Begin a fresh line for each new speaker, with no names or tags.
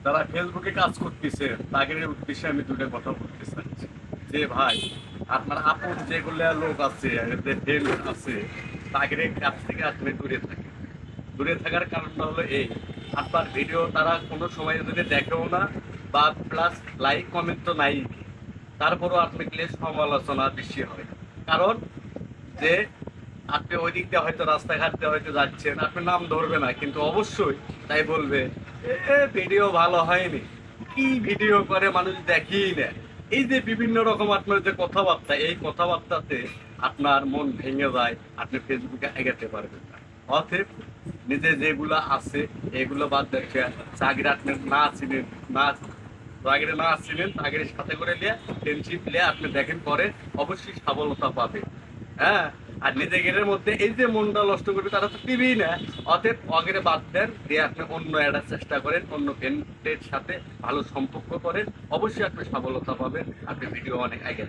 যারা ফেসবুকে কাজ করতেছে তাদের উদ্দেশ্যে আমি দুটো কথা বলতে চাচ্ছি যে ভাই আপনার আপন যেগুলো লোক আছে যে ফ্রেন্ড আছে তাদের কাছ থেকে আপনি দূরে থাকেন। দূরে থাকার কারণটা হলো এই, আপনার ভিডিও তারা কোনো সময় যদি দেখেও না বা প্লাস লাইক কমেন্ট তো নাই, তারপরও আপনি গেলে সমালোচনা বেশি হয়। কারণ যে আপনি ওই দিক দিয়ে হয়তো রাস্তাঘাট দিয়ে হয়তো যাচ্ছেন, আপনার নাম ধরবে না কিন্তু অবশ্যই তাই বলবে ভিডিও ভালো হয়নি, কি ভিডিও করে মানুষ দেখেই না। এই যে বিভিন্ন রকম আপনার যে কথাবার্তা, এই কথাবার্তাতে আপনার মন ভেঙে যায়, আপনি ফেসবুকে এগাতে পারবেন না। অতএব নিজে যেগুলো আছে এগুলো বাদ দেখে চাকরি আপনি না চিনেন, না চাকরি না চিনেন চাকরির সাথে করে নিয়ে ফ্রেন্ডশিপ নিয়ে আপনি দেখেন পরে অবশ্যই সফলতা পাবে। হ্যাঁ, আর নিজেদের মধ্যে এই যে মনটা নষ্ট করবে তারা তো টিভি না। অতএব অগেরে বাদ দেন, দিয়ে আপনি অন্য একটা চেষ্টা করেন, অন্য ফ্রেন্ডের সাথে ভালো সম্পর্ক করেন, অবশ্যই আপনি সফলতা পাবেন, আপনি ভিডিও অনেক আগে